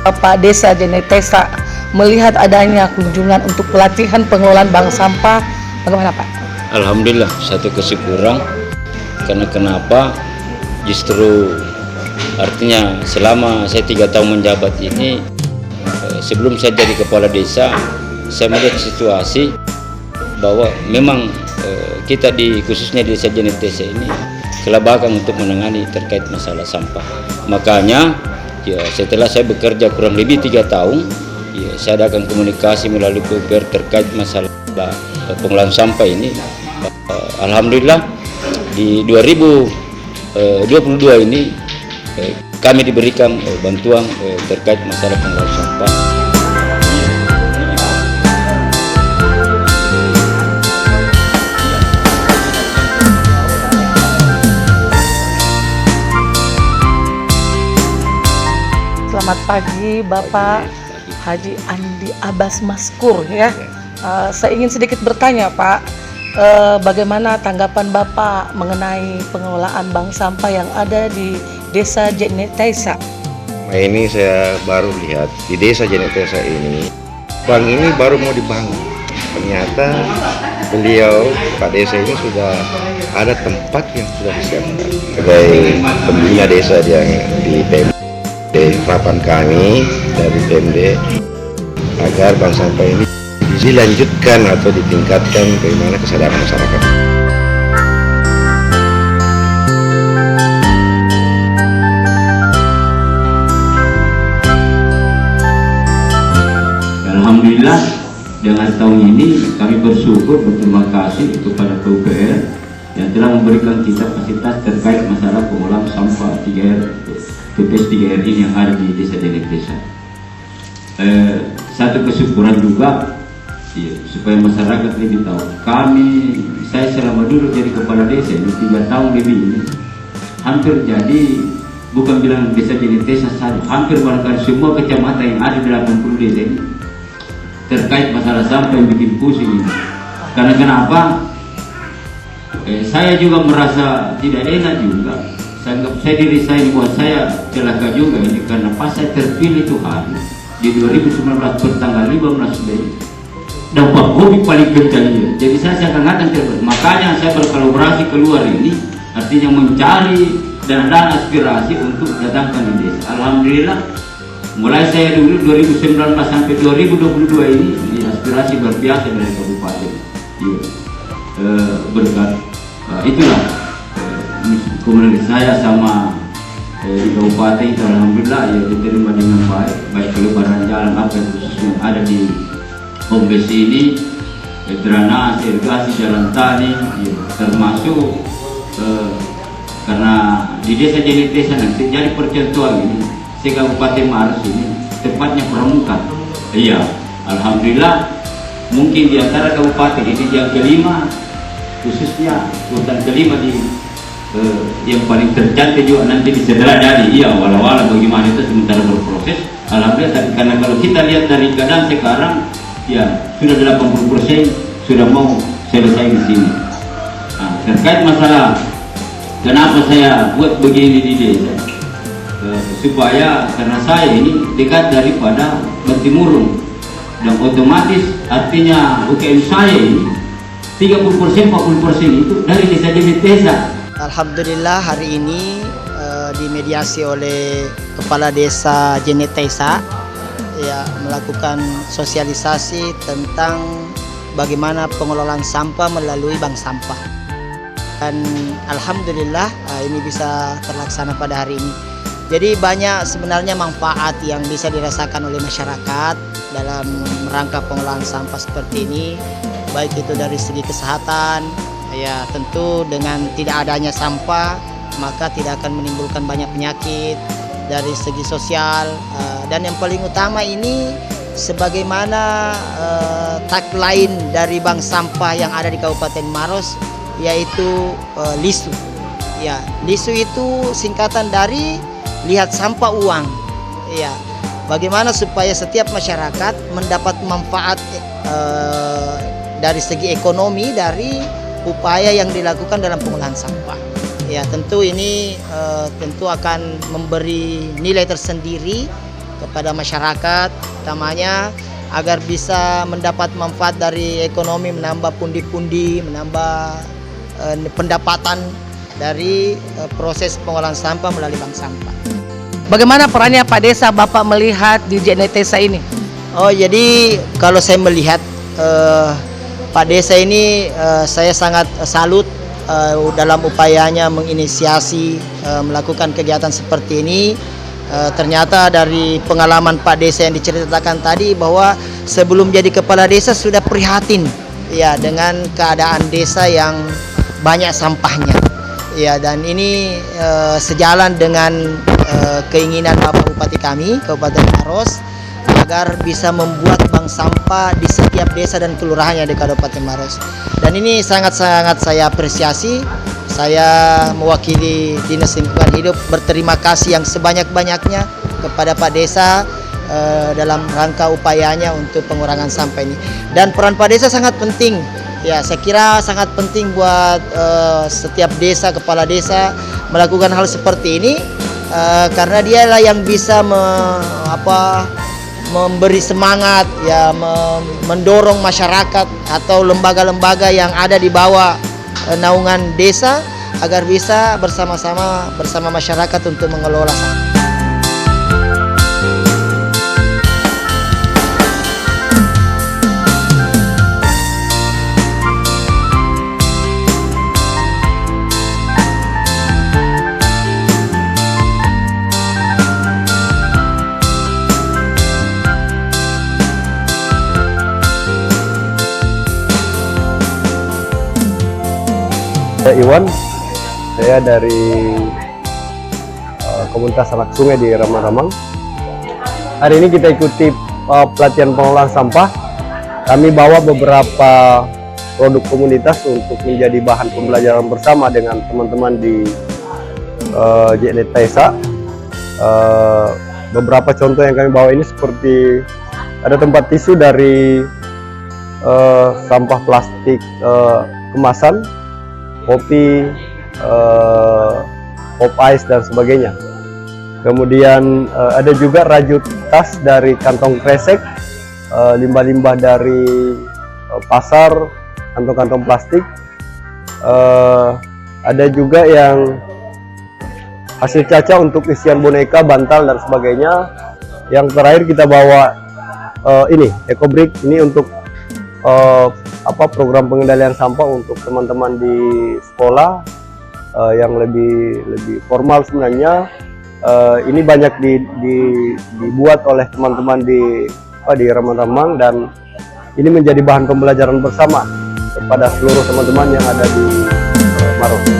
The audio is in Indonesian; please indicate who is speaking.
Speaker 1: Bapak Desa Jenetesa melihat adanya kunjungan untuk pelatihan pengelolaan bank sampah, bagaimana Pak?
Speaker 2: Alhamdulillah, satu kesyukuran. Karena kenapa? Justru artinya selama saya 3 tahun menjabat ini, sebelum saya jadi kepala desa, saya melihat situasi bahwa memang kita khususnya di desa Jenetesa ini kelabakan untuk menangani terkait masalah sampah. Makanya ya, setelah saya bekerja kurang lebih 3 tahun, ya, saya adakan komunikasi melalui PUPR terkait masalah pengelolaan sampah ini. Alhamdulillah di 2022 ini kami diberikan bantuan terkait masalah pengelolaan sampah.
Speaker 1: Selamat pagi Bapak Haji Andi Abbas Maskur ya. Saya ingin sedikit bertanya Pak, bagaimana tanggapan Bapak mengenai pengelolaan bank sampah yang ada di Desa Jenetesa?
Speaker 3: Nah, ini saya baru lihat di Desa Jenetesa ini, bank ini baru mau dibangun. Ternyata beliau Pak Desa ini sudah ada tempat yang sudah disiapkan. Sebagai pembina desa yang di PMD, harapan kami dari PMD agar bank sampah ini dilanjutkan atau ditingkatkan bagaimana kesadaran masyarakat.
Speaker 2: Alhamdulillah dengan tahun ini kami bersyukur, berterima kasih kepada PUPR yang telah memberikan kita fasilitas terkait masalah pengolahan sampah 3R, TPS 3R ini yang ada di Desa Jenetesa. Satu kesyukuran juga ya, supaya masyarakat lebih tahu. Saya selama dulu jadi kepala desa ini 3 tahun lebih ini, hampir jadi bukan bilang Desa Jenetesa saja, hampir barangkali semua kecamatan yang ada di 80 desa ini terkait masalah sampah yang bikin pusing ini. Karena kenapa? Saya juga merasa tidak enak juga. Saya diri saya buat saya celaka juga ini karena pas saya terpilih Tuhan di 2019 pertanggal 15 Mei dampak hobi paling kencang ini. Jadi saya akan terus. Makanya saya berkolaborasi keluar ini, artinya mencari dan ada aspirasi untuk datangkan di desa. Alhamdulillah mulai saya dulu 2019 sampai 2022 ini aspirasi berbiasa dari kabupaten. Ya. Berkat itulah komunikasi saya sama di kabupaten itu alhamdulillah ya diterima dengan baik pelebaran jalan apa yang khususnya ada di Hombes ini, drainase, irigasi, jalan tani, ya, termasuk karena di Desa Jenetesa nanti jadi percontohan ini, Kabupaten Maros ini tepatnya Pramuka. Iya, alhamdulillah mungkin di antara kabupaten ini yang kelima, khususnya urutan kelima di yang paling tercantik juga nanti di Sederajadi. Iya, walau-walau bagaimana itu sementara berproses. Alhamdulillah, tapi karena kalau kita lihat dari keadaan sekarang, ya sudah 80% sudah mau selesai di sini. Nah, terkait masalah kenapa saya buat begini di desa, supaya karena saya ini dekat daripada Bantimurung dan otomatis artinya UKM saya ini 30% 40% itu dari Desa Jenetesa.
Speaker 4: Alhamdulillah hari ini dimediasi oleh Kepala Desa Jenetesa ya melakukan sosialisasi tentang bagaimana pengelolaan sampah melalui bank sampah. Dan alhamdulillah ini bisa terlaksana pada hari ini. Jadi banyak sebenarnya manfaat yang bisa dirasakan oleh masyarakat dalam rangka pengelolaan sampah seperti ini, baik itu dari segi kesehatan, ya tentu dengan tidak adanya sampah maka tidak akan menimbulkan banyak penyakit. Dari segi sosial dan yang paling utama ini sebagaimana tagline dari bank sampah yang ada di Kabupaten Maros yaitu LISU. Ya, LISU itu singkatan dari lihat sampah uang. Ya, bagaimana supaya setiap masyarakat mendapat manfaat dari segi ekonomi dari upaya yang dilakukan dalam pengolahan sampah. Ya tentu ini tentu akan memberi nilai tersendiri kepada masyarakat, utamanya agar bisa mendapat manfaat dari ekonomi, menambah pundi-pundi, menambah pendapatan dari proses pengolahan sampah melalui bank sampah.
Speaker 1: Bagaimana perannya Pak Desa Bapak melihat di JNTSA ini?
Speaker 4: Oh, jadi kalau saya melihat Pak Desa ini saya sangat salut dalam upayanya menginisiasi melakukan kegiatan seperti ini. Ternyata dari pengalaman Pak Desa yang diceritakan tadi bahwa sebelum jadi kepala desa sudah prihatin ya dengan keadaan desa yang banyak sampahnya. Ya, dan ini sejalan dengan keinginan Bapak Bupati kami, Kabupaten Maros, agar bisa membuat bank sampah di setiap desa dan kelurahannya di Kabupaten Maros. Dan ini sangat-sangat saya apresiasi. Saya mewakili Dinas Lingkungan Hidup berterima kasih yang sebanyak-banyaknya kepada Pak Desa dalam rangka upayanya untuk pengurangan sampah ini. Dan peran Pak Desa sangat penting. Ya, saya kira sangat penting buat setiap desa, kepala desa melakukan hal seperti ini karena dialah yang bisa memberi semangat, ya, mendorong masyarakat atau lembaga-lembaga yang ada di bawah naungan desa agar bisa bersama-sama bersama masyarakat untuk mengelola sampah.
Speaker 5: Saya Iwan, saya dari komunitas anak sungai di Ramang-Ramang. Hari ini kita ikuti pelatihan pengolahan sampah. Kami bawa beberapa produk komunitas untuk menjadi bahan pembelajaran bersama dengan teman-teman di JNTSA. Beberapa contoh yang kami bawa ini seperti ada tempat tisu dari sampah plastik kemasan, kopi, pop ice dan sebagainya. Kemudian ada juga rajut tas dari kantong kresek, limbah-limbah dari pasar, kantong-kantong plastik. Ada juga yang hasil caca untuk isian boneka, bantal dan sebagainya. Yang terakhir kita bawa ini EcoBrick, ini untuk program pengendalian sampah untuk teman-teman di sekolah yang lebih formal sebenarnya. Ini banyak dibuat oleh teman-teman di Ramang-Ramang dan ini menjadi bahan pembelajaran bersama kepada seluruh teman-teman yang ada di Maros.